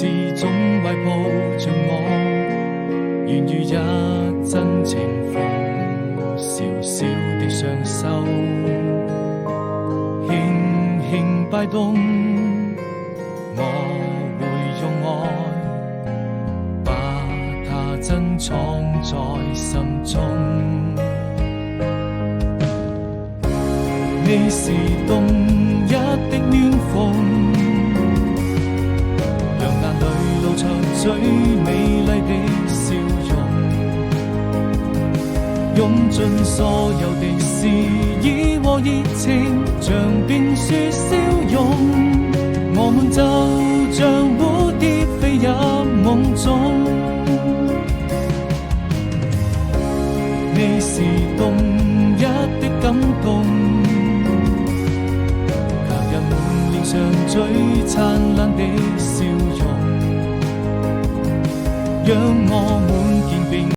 始終懷抱着我，願與一真情逢，小小的雙手，輕輕擺動，我會用愛把它珍藏在心中。你是動一的暖風，讓眼淚露出最美麗的笑容，用盡所有的詩意和熱情，像冰雪消融。我們就像蝴蝶飛入夢中，你是動一的感動，像最燦爛的笑容，讓我們肩並